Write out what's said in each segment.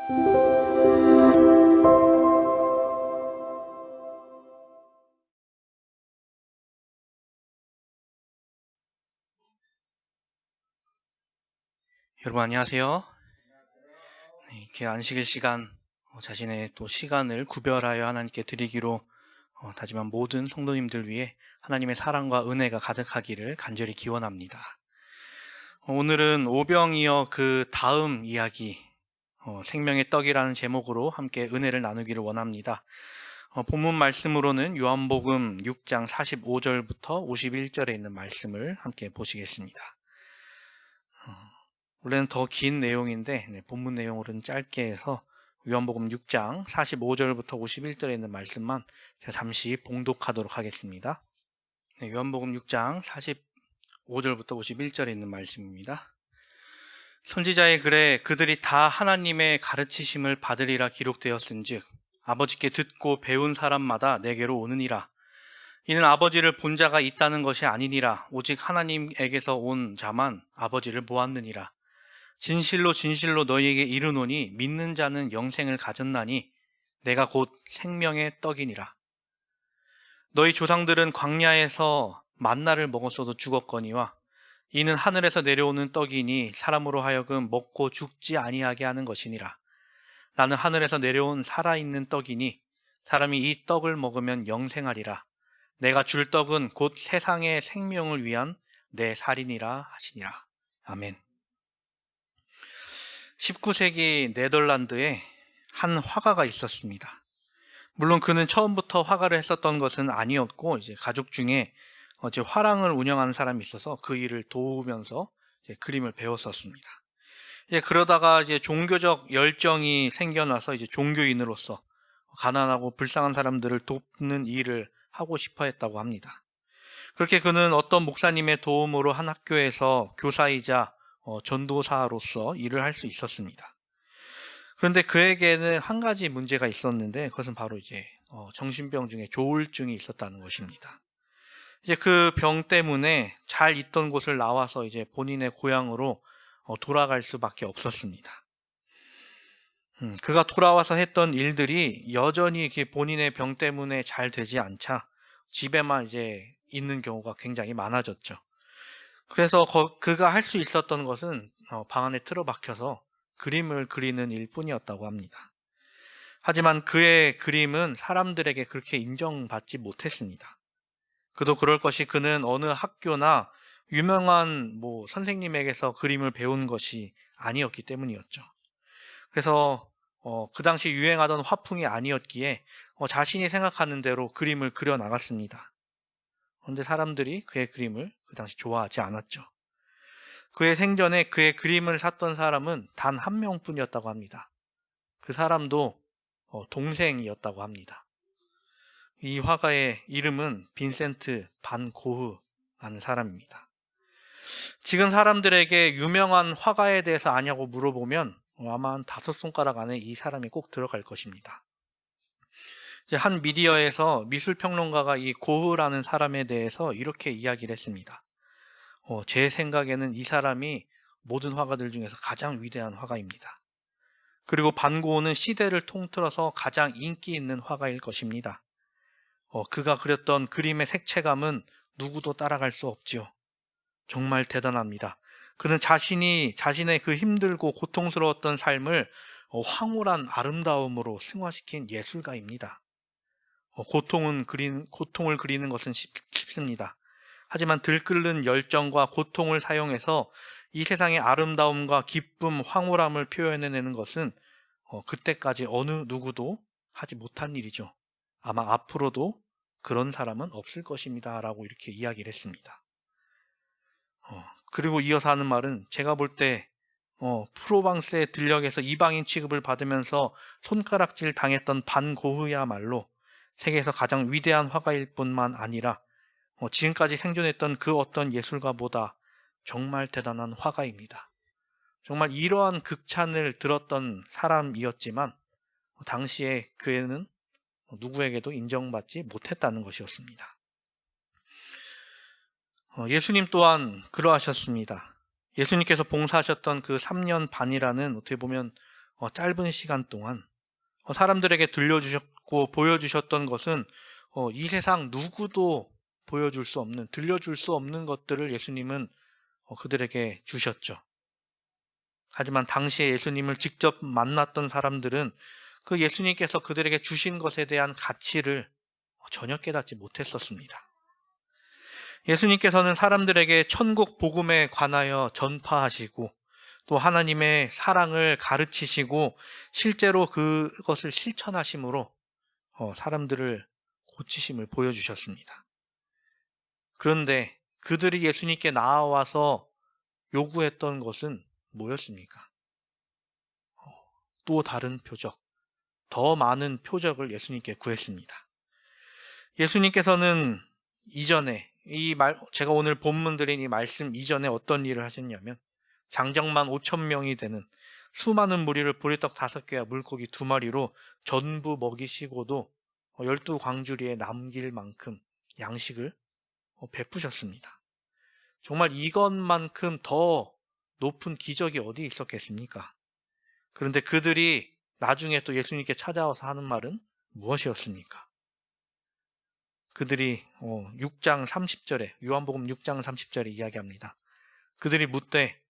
여러분 안녕하세요. 네, 이렇게 안식일 시간 자신의 또 시간을 구별하여 하나님께 드리기로 다짐한 모든 성도님들 위해 하나님의 사랑과 은혜가 가득하기를 간절히 기원합니다. 오늘은 오병이어 그 다음 이야기 생명의 떡이라는 제목으로 함께 은혜를 나누기를 원합니다. 본문 말씀으로는 요한복음 6장 45절부터 51절에 있는 말씀을 함께 보시겠습니다. 원래는 더 긴 내용인데 본문 내용으로는 짧게 해서 요한복음 6장 45절부터 51절에 있는 말씀만 제가 잠시 봉독하도록 하겠습니다. 요한복음 6장 45절부터 51절에 있는 말씀입니다. 선지자의 글에 그들이 다 하나님의 가르치심을 받으리라 기록되었은즉 아버지께 듣고 배운 사람마다 내게로 오느니라. 이는 아버지를 본 자가 있다는 것이 아니니라. 오직 하나님에게서 온 자만 아버지를 보았느니라. 진실로 진실로 너희에게 이르노니 믿는 자는 영생을 가졌나니 내가 곧 생명의 떡이니라. 너희 조상들은 광야에서 만나를 먹었어도 죽었거니와 이는 하늘에서 내려오는 떡이니 사람으로 하여금 먹고 죽지 아니하게 하는 것이니라. 나는 하늘에서 내려온 살아있는 떡이니 사람이 이 떡을 먹으면 영생하리라. 내가 줄 떡은 곧 세상의 생명을 위한 내 살이니라 하시니라. 아멘. 19세기 네덜란드에 한 화가가 있었습니다. 물론 그는 처음부터 화가를 했었던 것은 아니었고 이제 가족 중에 화랑을 운영하는 사람이 있어서 그 일을 도우면서 그림을 배웠었습니다. 그러다가 종교적 열정이 생겨나서 종교인으로서 가난하고 불쌍한 사람들을 돕는 일을 하고 싶어 했다고 합니다. 그렇게 그는 어떤 목사님의 도움으로 한 학교에서 교사이자 전도사로서 일을 할 수 있었습니다. 그런데 그에게는 한 가지 문제가 있었는데 그것은 바로 정신병 중에 조울증이 있었다는 것입니다. 그 병 때문에 잘 있던 곳을 나와서 본인의 고향으로 돌아갈 수밖에 없었습니다. 그가 돌아와서 했던 일들이 여전히 본인의 병 때문에 잘 되지 않자 집에만 있는 경우가 굉장히 많아졌죠. 그래서 그가 할 수 있었던 것은 방 안에 틀어박혀서 그림을 그리는 일뿐이었다고 합니다. 하지만 그의 그림은 사람들에게 그렇게 인정받지 못했습니다. 그도 그럴 것이 그는 어느 학교나 유명한 선생님에게서 그림을 배운 것이 아니었기 때문이었죠. 그래서 그 당시 유행하던 화풍이 아니었기에 자신이 생각하는 대로 그림을 그려 나갔습니다. 그런데 사람들이 그의 그림을 그 당시 좋아하지 않았죠. 그의 생전에 그의 그림을 샀던 사람은 단 한 명뿐이었다고 합니다. 그 사람도 동생이었다고 합니다. 이 화가의 이름은 빈센트 반 고흐라는 사람입니다. 지금 사람들에게 유명한 화가에 대해서 아냐고 물어보면 아마 한 5손가락 안에 이 사람이 꼭 들어갈 것입니다. 한 미디어에서 미술평론가가 이 고흐라는 사람에 대해서 이렇게 이야기를 했습니다. 제 생각에는 이 사람이 모든 화가들 중에서 가장 위대한 화가입니다. 그리고 반 고흐는 시대를 통틀어서 가장 인기 있는 화가일 것입니다. 그가 그렸던 그림의 색채감은 누구도 따라갈 수 없지요. 정말 대단합니다. 그는 자신의 그 힘들고 고통스러웠던 삶을 황홀한 아름다움으로 승화시킨 예술가입니다. 고통을 그리는 것은 쉽습니다. 하지만 들끓는 열정과 고통을 사용해서 이 세상의 아름다움과 기쁨, 황홀함을 표현해내는 것은 그때까지 어느 누구도 하지 못한 일이죠. 아마 앞으로도 그런 사람은 없을 것입니다 라고 이렇게 이야기를 했습니다. 그리고 이어서 하는 말은 제가 볼 때 프로방스의 들녘에서 이방인 취급을 받으면서 손가락질 당했던 반 고흐야말로 세계에서 가장 위대한 화가일 뿐만 아니라 지금까지 생존했던 그 어떤 예술가보다 정말 대단한 화가입니다. 정말 이러한 극찬을 들었던 사람이었지만 당시에 그에는 누구에게도 인정받지 못했다는 것이었습니다. 예수님 또한 그러하셨습니다. 예수님께서 봉사하셨던 그 3년 반이라는 어떻게 보면 짧은 시간 동안 사람들에게 들려주셨고 보여주셨던 것은 이 세상 누구도 보여줄 수 없는, 들려줄 수 없는 것들을 예수님은 그들에게 주셨죠. 하지만 당시에 예수님을 직접 만났던 사람들은 그 예수님께서 그들에게 주신 것에 대한 가치를 전혀 깨닫지 못했었습니다. 예수님께서는 사람들에게 천국 복음에 관하여 전파하시고 또 하나님의 사랑을 가르치시고 실제로 그것을 실천하심으로 사람들을 고치심을 보여주셨습니다. 그런데 그들이 예수님께 나와서 요구했던 것은 뭐였습니까? 또 다른 표적, 더 많은 표적을 예수님께 구했습니다. 예수님께서는 이전에 제가 오늘 본문 드린 이 말씀 이전에 어떤 일을 하셨냐면 장정만 5,000명이 되는 수많은 무리를 보리떡 5개와 물고기 2마리로 전부 먹이시고도 12광주리에 남길 만큼 양식을 베푸셨습니다. 정말 이것만큼 더 높은 기적이 어디 있었겠습니까? 그런데 그들이 나중에 또 예수님께 찾아와서 하는 말은 무엇이었습니까? 그들이 6장 30절에 요한복음 6장 30절에 이야기합니다. 그들이 묻되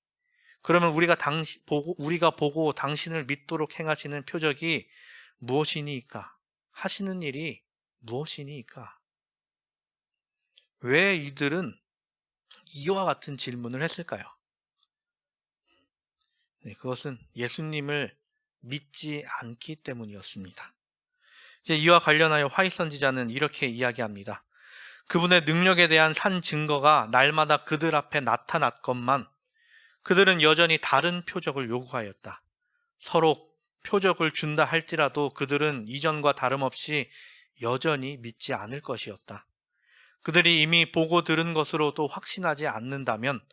그러면 우리가 보고 당신을 믿도록 행하시는 표적이 무엇이니까? 하시는 일이 무엇이니까? 왜 이들은 이와 같은 질문을 했을까요? 네, 그것은 예수님을 믿지 않기 때문이었습니다. 이제 이와 관련하여 화이 선지자는 이렇게 이야기합니다. 그분의 능력에 대한 산 증거가 날마다 그들 앞에 나타났건만 그들은 여전히 다른 표적을 요구하였다. 서로 표적을 준다 할지라도 그들은 이전과 다름없이 여전히 믿지 않을 것이었다. 그들이 이미 보고 들은 것으로도 확신하지 않는다면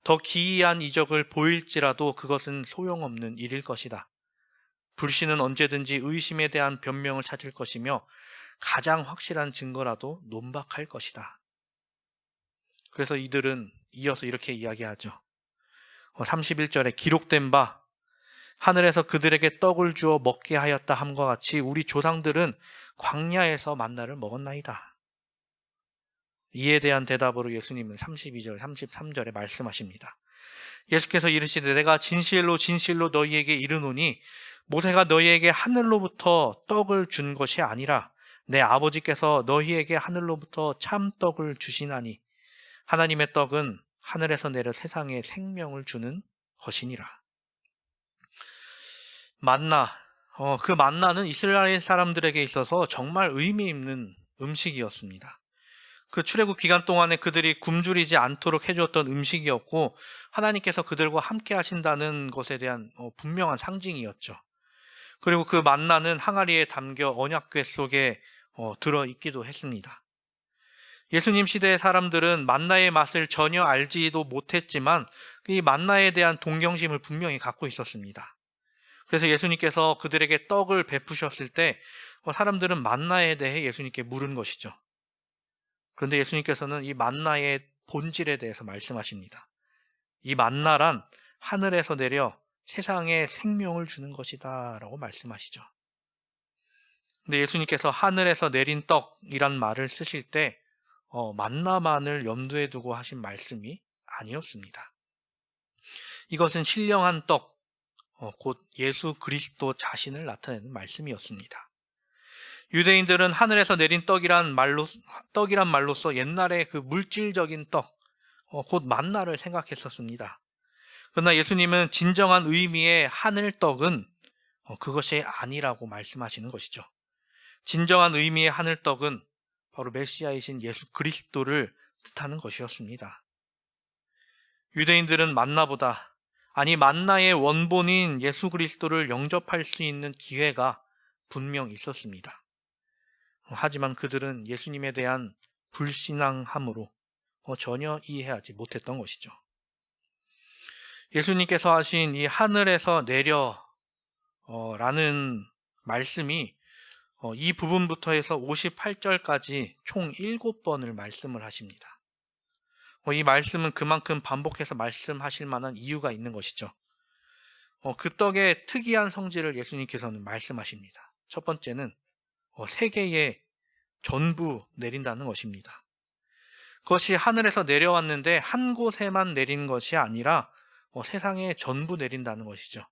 더 기이한 이적을 보일지라도 그것은 소용없는 일일 것이다. 불신은 언제든지 의심에 대한 변명을 찾을 것이며 가장 확실한 증거라도 논박할 것이다. 그래서 이들은 이어서 이렇게 이야기하죠. 31절에 기록된 바 하늘에서 그들에게 떡을 주어 먹게 하였다 함과 같이 우리 조상들은 광야에서 만나를 먹었나이다. 이에 대한 대답으로 예수님은 32절, 33절에 말씀하십니다. 예수께서 이르시되 내가 진실로 진실로 너희에게 이르노니 모세가 너희에게 하늘로부터 떡을 준 것이 아니라 내 아버지께서 너희에게 하늘로부터 참떡을 주시나니 하나님의 떡은 하늘에서 내려 세상에 생명을 주는 것이니라. 만나, 그 만나는 이스라엘 사람들에게 있어서 정말 의미 있는 음식이었습니다. 그 출애굽 기간 동안에 그들이 굶주리지 않도록 해주었던 음식이었고 하나님께서 그들과 함께 하신다는 것에 대한 분명한 상징이었죠. 그리고 그 만나는 항아리에 담겨 언약궤 속에 들어있기도 했습니다. 예수님 시대의 사람들은 만나의 맛을 전혀 알지도 못했지만 이 만나에 대한 동경심을 분명히 갖고 있었습니다. 그래서 예수님께서 그들에게 떡을 베푸셨을 때 사람들은 만나에 대해 예수님께 물은 것이죠. 그런데 예수님께서는 이 만나의 본질에 대해서 말씀하십니다. 이 만나란 하늘에서 내려 세상에 생명을 주는 것이다 라고 말씀하시죠. 근데 예수님께서 하늘에서 내린 떡이란 말을 쓰실 때 만나만을 염두에 두고 하신 말씀이 아니었습니다. 이것은 신령한 떡, 곧 예수 그리스도 자신을 나타내는 말씀이었습니다. 유대인들은 하늘에서 내린 떡이란 말로써 옛날에 그 물질적인 떡, 곧 만나를 생각했었습니다. 그러나 예수님은 진정한 의미의 하늘 떡은 그것이 아니라고 말씀하시는 것이죠. 진정한 의미의 하늘 떡은 바로 메시아이신 예수 그리스도를 뜻하는 것이었습니다. 유대인들은 만나의 원본인 예수 그리스도를 영접할 수 있는 기회가 분명 있었습니다. 하지만 그들은 예수님에 대한 불신앙함으로 전혀 이해하지 못했던 것이죠. 예수님께서 하신 이 하늘에서 내려 라는 말씀이 이 부분부터 해서 58절까지 총 7번을 말씀을 하십니다. 이 말씀은 그만큼 반복해서 말씀하실 만한 이유가 있는 것이죠. 그 떡의 특이한 성질을 예수님께서는 말씀하십니다. 첫 번째는 세계에 전부 내린다는 것입니다. 그것이 하늘에서 내려왔는데 한 곳에만 내린 것이 아니라 세상에 전부 내린다는 것이죠.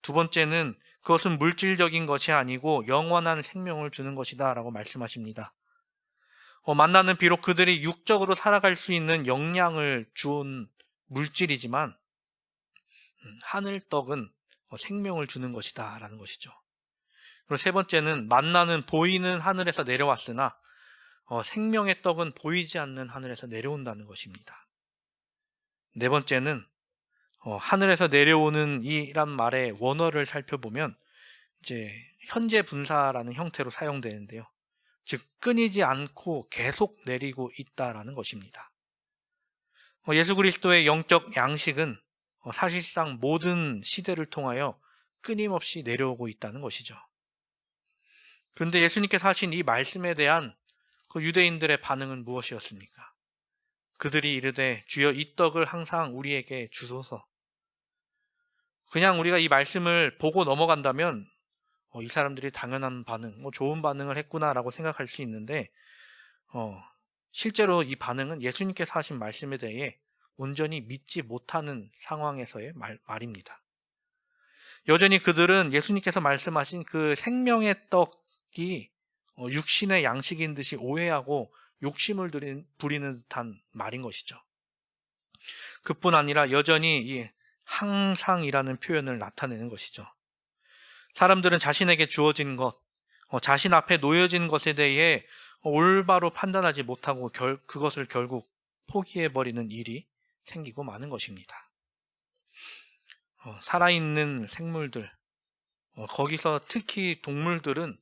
두 번째는 그것은 물질적인 것이 아니고 영원한 생명을 주는 것이다 라고 말씀하십니다. 만나는 비록 그들이 육적으로 살아갈 수 있는 영양을 주온 물질이지만 하늘떡은 생명을 주는 것이다 라는 것이죠. 그리고 세 번째는 만나는 보이는 하늘에서 내려왔으나 생명의 떡은 보이지 않는 하늘에서 내려온다는 것입니다. 네 번째는 하늘에서 내려오는 이란 말의 원어를 살펴보면 이제 현재 분사라는 형태로 사용되는데요. 즉 끊이지 않고 계속 내리고 있다라는 것입니다. 예수 그리스도의 영적 양식은 사실상 모든 시대를 통하여 끊임없이 내려오고 있다는 것이죠. 그런데 예수님께서 하신 이 말씀에 대한 그 유대인들의 반응은 무엇이었습니까? 그들이 이르되 주여 이 떡을 항상 우리에게 주소서. 그냥 우리가 이 말씀을 보고 넘어간다면 이 사람들이 당연한 반응, 좋은 반응을 했구나라고 생각할 수 있는데 실제로 이 반응은 예수님께서 하신 말씀에 대해 온전히 믿지 못하는 상황에서의 말입니다. 여전히 그들은 예수님께서 말씀하신 그 생명의 떡이 육신의 양식인 듯이 오해하고 욕심을 부리는 듯한 말인 것이죠. 그뿐 아니라 여전히 이 항상이라는 표현을 나타내는 것이죠. 사람들은 자신에게 주어진 것, 자신 앞에 놓여진 것에 대해 올바로 판단하지 못하고 그것을 결국 포기해버리는 일이 생기고 마는 것입니다. 살아있는 생물들, 거기서 특히 동물들은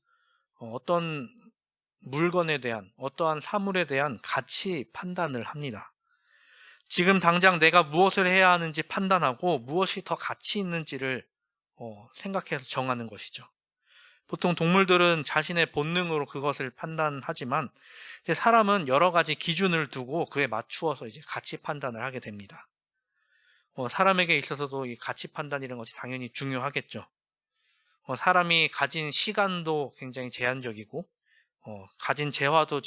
어떤 물건에 대한, 어떠한 사물에 대한 가치 판단을 합니다. 지금 당장 내가 무엇을 해야 하는지 판단하고 무엇이 더 가치 있는지를 생각해서 정하는 것이죠. 보통 동물들은 자신의 본능으로 그것을 판단하지만 이제 사람은 여러 가지 기준을 두고 그에 맞추어서 이제 가치 판단을 하게 됩니다. 사람에게 있어서도 이 가치 판단이라는 것이 당연히 중요하겠죠. 사람이 가진 시간도 굉장히 제한적이고 가진 재화도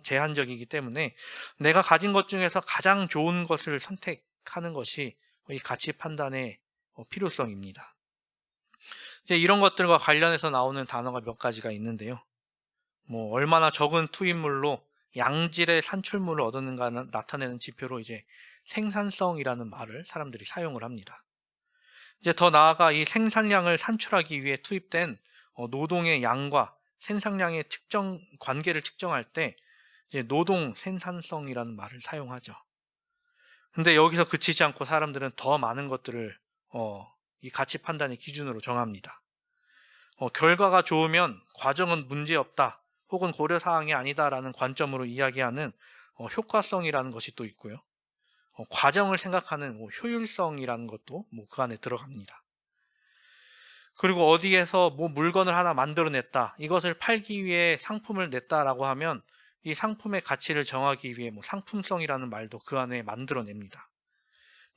제한적이기 때문에 내가 가진 것 중에서 가장 좋은 것을 선택하는 것이 이 가치 판단의 필요성입니다. 이제 이런 것들과 관련해서 나오는 단어가 몇 가지가 있는데요. 얼마나 적은 투입물로 양질의 산출물을 얻었는가를 나타내는 지표로 이제 생산성이라는 말을 사람들이 사용을 합니다. 이제 더 나아가 이 생산량을 산출하기 위해 투입된 노동의 양과 생산량의 관계를 측정할 때 이제 노동 생산성이라는 말을 사용하죠. 근데 여기서 그치지 않고 사람들은 더 많은 것들을 이 가치 판단의 기준으로 정합니다. 결과가 좋으면 과정은 문제없다 혹은 고려사항이 아니다라는 관점으로 이야기하는 효과성이라는 것이 또 있고요. 과정을 생각하는 효율성이라는 것도 그 안에 들어갑니다. 그리고 어디에서 물건을 하나 만들어냈다, 이것을 팔기 위해 상품을 냈다라고 하면 이 상품의 가치를 정하기 위해 상품성이라는 말도 그 안에 만들어냅니다.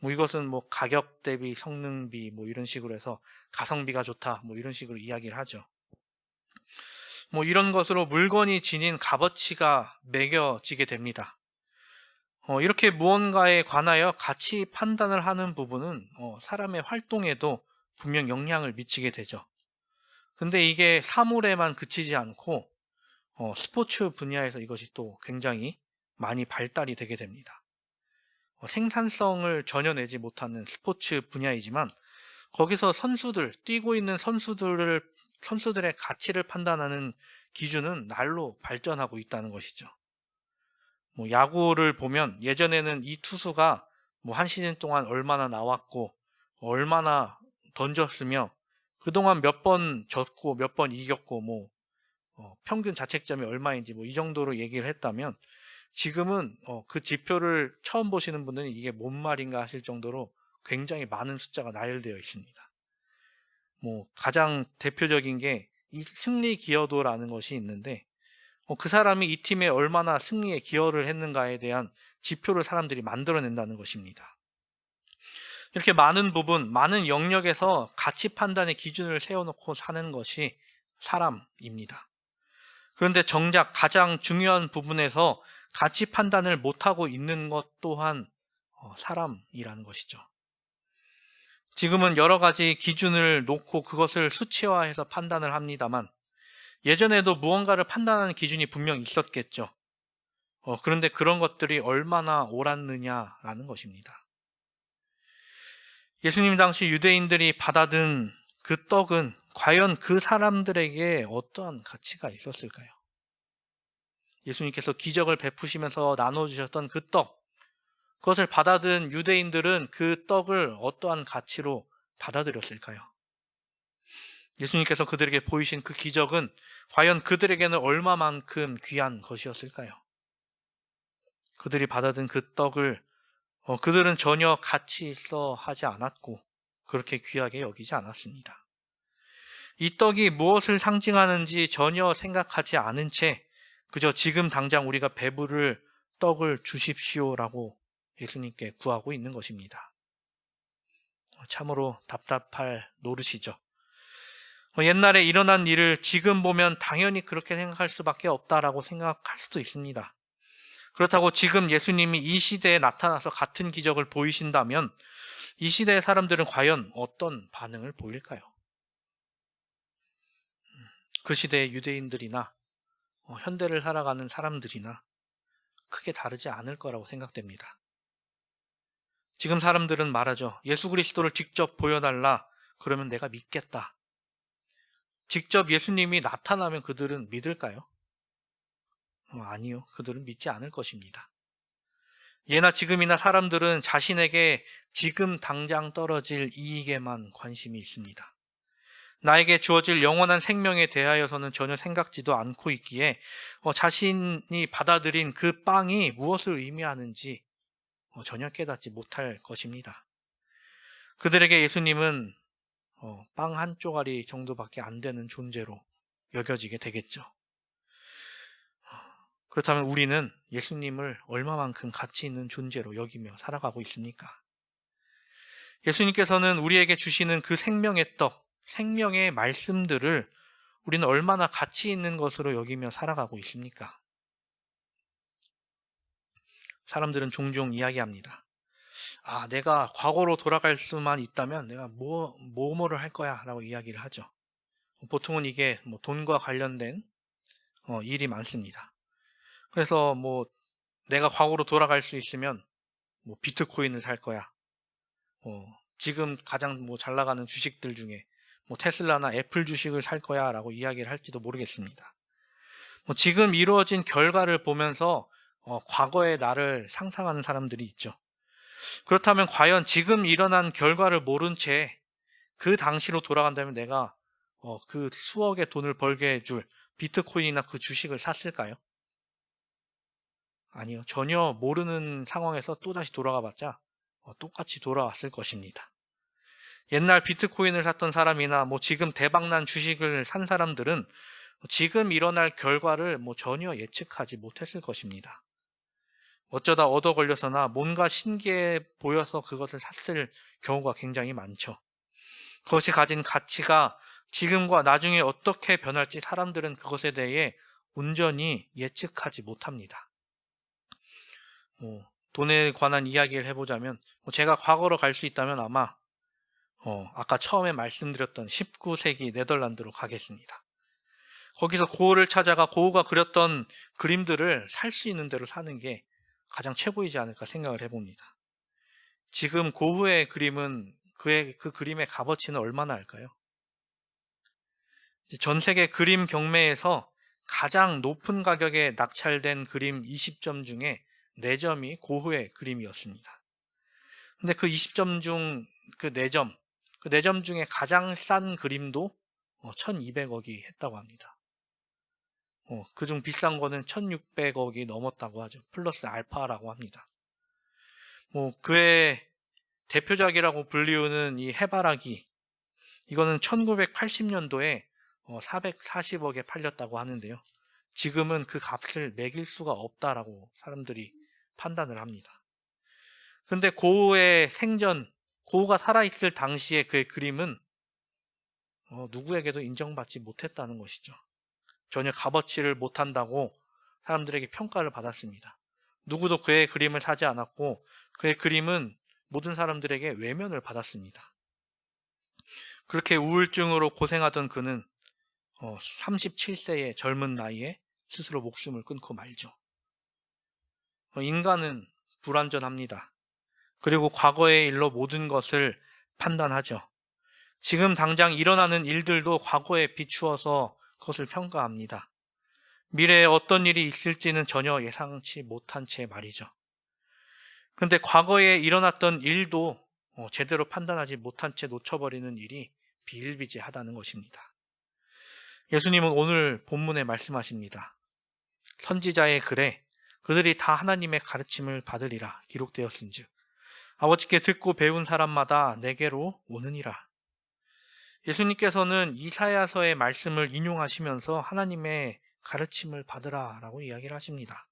이것은 가격 대비 성능비 이런 식으로 해서 가성비가 좋다 이런 식으로 이야기를 하죠. 이런 것으로 물건이 지닌 값어치가 매겨지게 됩니다. 이렇게 무언가에 관하여 가치 판단을 하는 부분은 사람의 활동에도 분명 영향을 미치게 되죠. 근데 이게 사물에만 그치지 않고 스포츠 분야에서 이것이 또 굉장히 많이 발달이 되게 됩니다. 생산성을 전혀 내지 못하는 스포츠 분야이지만 거기서 뛰고 있는 선수들의 가치를 판단하는 기준은 날로 발전하고 있다는 것이죠. 야구를 보면 예전에는 이 투수가 한 시즌 동안 얼마나 나왔고 얼마나 던졌으며 그동안 몇 번 졌고 몇 번 이겼고 평균 자책점이 얼마인지 이 정도로 얘기를 했다면 지금은 그 지표를 처음 보시는 분들은 이게 뭔 말인가 하실 정도로 굉장히 많은 숫자가 나열되어 있습니다. 가장 대표적인 게 이 승리 기여도라는 것이 있는데 그 사람이 이 팀에 얼마나 승리에 기여를 했는가에 대한 지표를 사람들이 만들어낸다는 것입니다. 이렇게 많은 부분, 많은 영역에서 가치 판단의 기준을 세워놓고 사는 것이 사람입니다. 그런데 정작 가장 중요한 부분에서 가치 판단을 못하고 있는 것 또한 사람이라는 것이죠. 지금은 여러 가지 기준을 놓고 그것을 수치화해서 판단을 합니다만, 예전에도 무언가를 판단하는 기준이 분명 있었겠죠. 그런데 그런 것들이 얼마나 옳았느냐라는 것입니다. 예수님 당시 유대인들이 받아든 그 떡은 과연 그 사람들에게 어떠한 가치가 있었을까요? 예수님께서 기적을 베푸시면서 나눠주셨던 그 떡, 그것을 받아든 유대인들은 그 떡을 어떠한 가치로 받아들였을까요? 예수님께서 그들에게 보이신 그 기적은 과연 그들에게는 얼마만큼 귀한 것이었을까요? 그들이 받아든 그 떡을 그들은 전혀 가치 있어 하지 않았고 그렇게 귀하게 여기지 않았습니다. 이 떡이 무엇을 상징하는지 전혀 생각하지 않은 채 그저 지금 당장 우리가 배부를 떡을 주십시오라고 예수님께 구하고 있는 것입니다. 참으로 답답할 노릇이죠. 옛날에 일어난 일을 지금 보면 당연히 그렇게 생각할 수밖에 없다라고 생각할 수도 있습니다. 그렇다고 지금 예수님이 이 시대에 나타나서 같은 기적을 보이신다면 이 시대의 사람들은 과연 어떤 반응을 보일까요? 그 시대의 유대인들이나 현대를 살아가는 사람들이나 크게 다르지 않을 거라고 생각됩니다. 지금 사람들은 말하죠. 예수 그리스도를 직접 보여달라. 그러면 내가 믿겠다. 직접 예수님이 나타나면 그들은 믿을까요? 아니요. 그들은 믿지 않을 것입니다. 예나 지금이나 사람들은 자신에게 지금 당장 떨어질 이익에만 관심이 있습니다. 나에게 주어질 영원한 생명에 대하여서는 전혀 생각지도 않고 있기에 자신이 받아들인 그 빵이 무엇을 의미하는지 전혀 깨닫지 못할 것입니다. 그들에게 예수님은 빵 한 쪼가리 정도밖에 안 되는 존재로 여겨지게 되겠죠. 그렇다면 우리는 예수님을 얼마만큼 가치 있는 존재로 여기며 살아가고 있습니까? 예수님께서는 우리에게 주시는 그 생명의 떡, 생명의 말씀들을 우리는 얼마나 가치 있는 것으로 여기며 살아가고 있습니까? 사람들은 종종 이야기합니다. 내가 과거로 돌아갈 수만 있다면 내가 뭐를 할 거야 라고 이야기를 하죠. 보통은 이게 돈과 관련된 일이 많습니다. 그래서 내가 과거로 돌아갈 수 있으면 비트코인을 살 거야. 지금 가장 잘 나가는 주식들 중에 테슬라나 애플 주식을 살 거야 라고 이야기를 할지도 모르겠습니다. 지금 이루어진 결과를 보면서 과거의 나를 상상하는 사람들이 있죠. 그렇다면 과연 지금 일어난 결과를 모른 채 그 당시로 돌아간다면 내가 그 수억의 돈을 벌게 해줄 비트코인이나 그 주식을 샀을까요? 아니요. 전혀 모르는 상황에서 또다시 돌아가 봤자 똑같이 돌아왔을 것입니다. 옛날 비트코인을 샀던 사람이나 지금 대박난 주식을 산 사람들은 지금 일어날 결과를 전혀 예측하지 못했을 것입니다. 어쩌다 얻어 걸려서나 뭔가 신기해 보여서 그것을 샀을 경우가 굉장히 많죠. 그것이 가진 가치가 지금과 나중에 어떻게 변할지 사람들은 그것에 대해 온전히 예측하지 못합니다. 돈에 관한 이야기를 해보자면 제가 과거로 갈 수 있다면 아마 아까 처음에 말씀드렸던 19세기 네덜란드로 가겠습니다. 거기서 고흐를 찾아가 고흐가 그렸던 그림들을 살 수 있는 대로 사는 게 가장 최고이지 않을까 생각을 해봅니다. 지금 고흐의 그림은 그 그림의 값어치는 얼마나 할까요? 전 세계 그림 경매에서 가장 높은 가격에 낙찰된 그림 20점 중에 4점이 고흐의 그림이었습니다. 근데 그 20점 중 그 4점, 그 4점 중에 가장 싼 그림도 1200억이 했다고 합니다. 그중 비싼 거는 1600억이 넘었다고 하죠. 플러스 알파라고 합니다. 그의 대표작이라고 불리우는 이 해바라기, 이거는 1980년도에 440억에 팔렸다고 하는데요. 지금은 그 값을 매길 수가 없다라고 사람들이 판단을 합니다. 그런데 고흐의 생전 고우가 살아있을 당시에 그의 그림은 누구에게도 인정받지 못했다는 것이죠. 전혀 값어치를 못한다고 사람들에게 평가를 받았습니다. 누구도 그의 그림을 사지 않았고 그의 그림은 모든 사람들에게 외면을 받았습니다. 그렇게 우울증으로 고생하던 그는 37세의 젊은 나이에 스스로 목숨을 끊고 말죠. 인간은 불완전합니다. 그리고 과거의 일로 모든 것을 판단하죠. 지금 당장 일어나는 일들도 과거에 비추어서 그것을 평가합니다. 미래에 어떤 일이 있을지는 전혀 예상치 못한 채 말이죠. 그런데 과거에 일어났던 일도 제대로 판단하지 못한 채 놓쳐버리는 일이 비일비재하다는 것입니다. 예수님은 오늘 본문에 말씀하십니다. 선지자의 글에 그들이 다 하나님의 가르침을 받으리라 기록되었은즉 아버지께 듣고 배운 사람마다 내게로 오느니라. 예수님께서는 이사야서의 말씀을 인용하시면서 하나님의 가르침을 받으라 라고 이야기를 하십니다.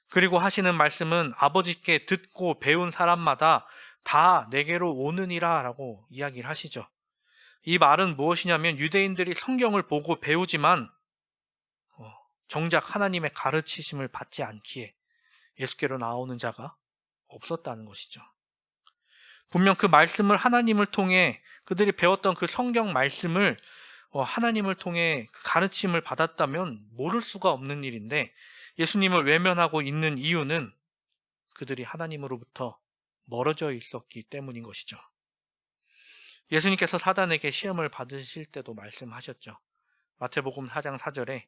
그리고 하시는 말씀은 아버지께 듣고 배운 사람마다 다 내게로 오느니라 라고 이야기를 하시죠. 이 말은 무엇이냐면 유대인들이 성경을 보고 배우지만 정작 하나님의 가르치심을 받지 않기에 예수께로 나오는 자가 없었다는 것이죠. 분명 그 말씀을 하나님을 통해 그들이 배웠던 그 성경 말씀을 하나님을 통해 그 가르침을 받았다면 모를 수가 없는 일인데 예수님을 외면하고 있는 이유는 그들이 하나님으로부터 멀어져 있었기 때문인 것이죠. 예수님께서 사단에게 시험을 받으실 때도 말씀하셨죠. 마태복음 4장 4절에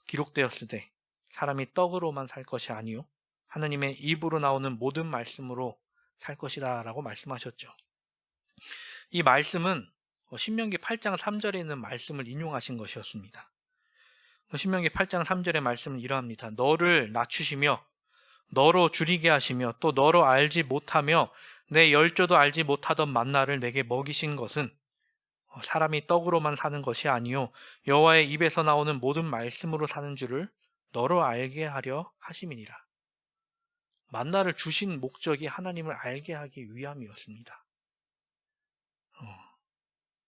기록되었으되 사람이 떡으로만 살 것이 아니요 하나님의 입으로 나오는 모든 말씀으로 살 것이다 라고 말씀하셨죠. 이 말씀은 신명기 8장 3절에 있는 말씀을 인용하신 것이었습니다. 신명기 8장 3절의 말씀은 이러합니다. 너를 낮추시며 너로 줄이게 하시며 또 너로 알지 못하며 내 열조도 알지 못하던 만나를 내게 먹이신 것은 사람이 떡으로만 사는 것이 아니요 여호와의 입에서 나오는 모든 말씀으로 사는 줄을 너로 알게 하려 하심이니라. 만나를 주신 목적이 하나님을 알게 하기 위함이었습니다.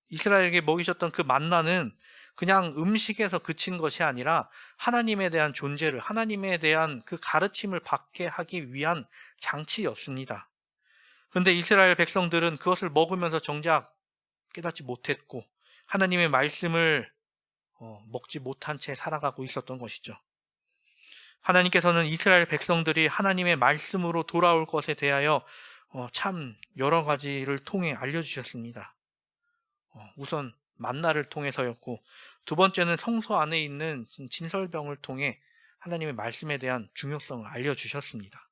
이스라엘에게 먹이셨던 그 만나는 그냥 음식에서 그친 것이 아니라 하나님에 대한 존재를, 하나님에 대한 그 가르침을 받게 하기 위한 장치였습니다. 그런데 이스라엘 백성들은 그것을 먹으면서 정작 깨닫지 못했고 하나님의 말씀을 먹지 못한 채 살아가고 있었던 것이죠. 하나님께서는 이스라엘 백성들이 하나님의 말씀으로 돌아올 것에 대하여 참 여러 가지를 통해 알려주셨습니다. 우선 만나를 통해서였고 두 번째는 성소 안에 있는 진설병을 통해 하나님의 말씀에 대한 중요성을 알려주셨습니다.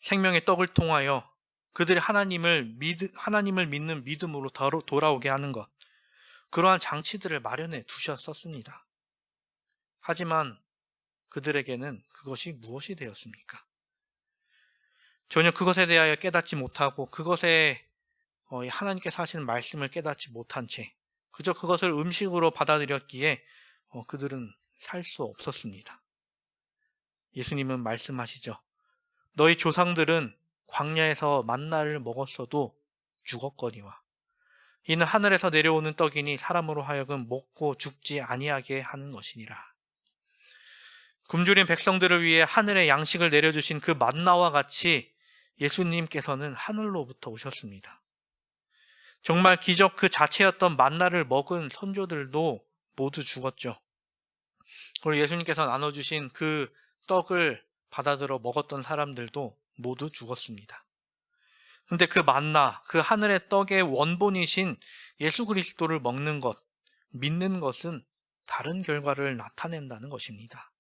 생명의 떡을 통하여 그들이 하나님을 믿는 믿음으로 돌아오게 하는 것, 그러한 장치들을 마련해 두셨었습니다. 하지만 그들에게는 그것이 무엇이 되었습니까? 전혀 그것에 대하여 깨닫지 못하고 그것에 하나님께서 하시는 말씀을 깨닫지 못한 채 그저 그것을 음식으로 받아들였기에 그들은 살 수 없었습니다. 예수님은 말씀하시죠. 너희 조상들은 광야에서 만나를 먹었어도 죽었거니와 이는 하늘에서 내려오는 떡이니 사람으로 하여금 먹고 죽지 아니하게 하는 것이니라. 굶주린 백성들을 위해 하늘의 양식을 내려주신 그 만나와 같이 예수님께서는 하늘로부터 오셨습니다. 정말 기적 그 자체였던 만나를 먹은 선조들도 모두 죽었죠. 그리고 예수님께서 나눠주신 그 떡을 받아들여 먹었던 사람들도 모두 죽었습니다. 그런데 그 만나, 그 하늘의 떡의 원본이신 예수 그리스도를 먹는 것, 믿는 것은 다른 결과를 나타낸다는 것입니다.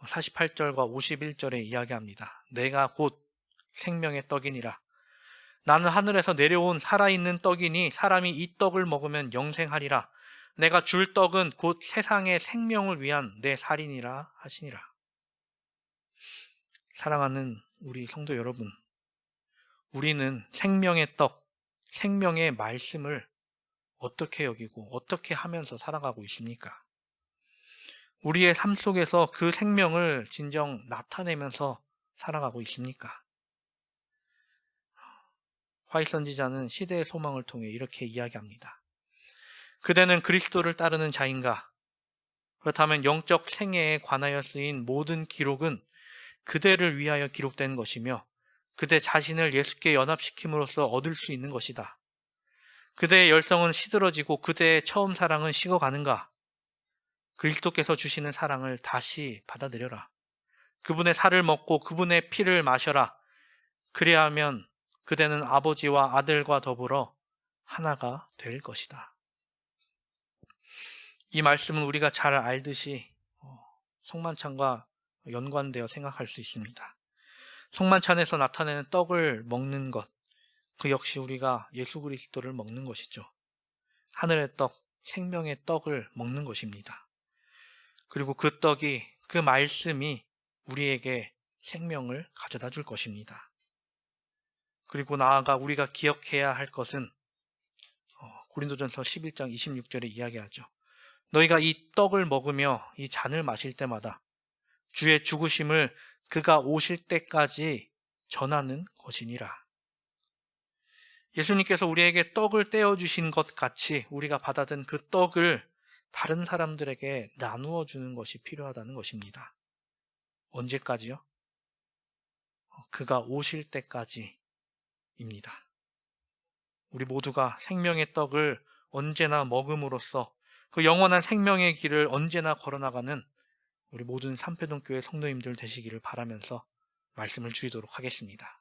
48절과 51절에 이야기합니다. 내가 곧 생명의 떡이니라. 나는 하늘에서 내려온 살아있는 떡이니 사람이 이 떡을 먹으면 영생하리라. 내가 줄 떡은 곧 세상의 생명을 위한 내 살이니라 하시니라. 사랑하는 우리 성도 여러분, 우리는 생명의 떡, 생명의 말씀을 어떻게 여기고 어떻게 하면서 살아가고 있습니까? 우리의 삶 속에서 그 생명을 진정 나타내면서 살아가고 있습니까? 화이 선지자는 시대의 소망을 통해 이렇게 이야기합니다. 그대는 그리스도를 따르는 자인가? 그렇다면 영적 생애에 관하여 쓰인 모든 기록은 그대를 위하여 기록된 것이며 그대 자신을 예수께 연합시킴으로써 얻을 수 있는 것이다. 그대의 열성은 시들어지고 그대의 처음 사랑은 식어가는가? 그리스도께서 주시는 사랑을 다시 받아들여라. 그분의 살을 먹고 그분의 피를 마셔라. 그래야 하면 그대는 아버지와 아들과 더불어 하나가 될 것이다. 이 말씀은 우리가 잘 알듯이 성만찬과 연관되어 생각할 수 있습니다. 성만찬에서 나타내는 떡을 먹는 것, 그 역시 우리가 예수 그리스도를 먹는 것이죠. 하늘의 떡, 생명의 떡을 먹는 것입니다. 그리고 그 떡이, 그 말씀이 우리에게 생명을 가져다 줄 것입니다. 그리고 나아가 우리가 기억해야 할 것은 고린도전서 11장 26절에 이야기하죠. 너희가 이 떡을 먹으며 이 잔을 마실 때마다 주의 죽으심을 그가 오실 때까지 전하는 것이니라. 예수님께서 우리에게 떡을 떼어주신 것 같이 우리가 받아든 그 떡을 다른 사람들에게 나누어 주는 것이 필요하다는 것입니다. 언제까지요? 그가 오실 때까지입니다. 우리 모두가 생명의 떡을 언제나 먹음으로써 그 영원한 생명의 길을 언제나 걸어나가는 우리 모든 삼패동교회 성도님들 되시기를 바라면서 말씀을 드리도록 하겠습니다.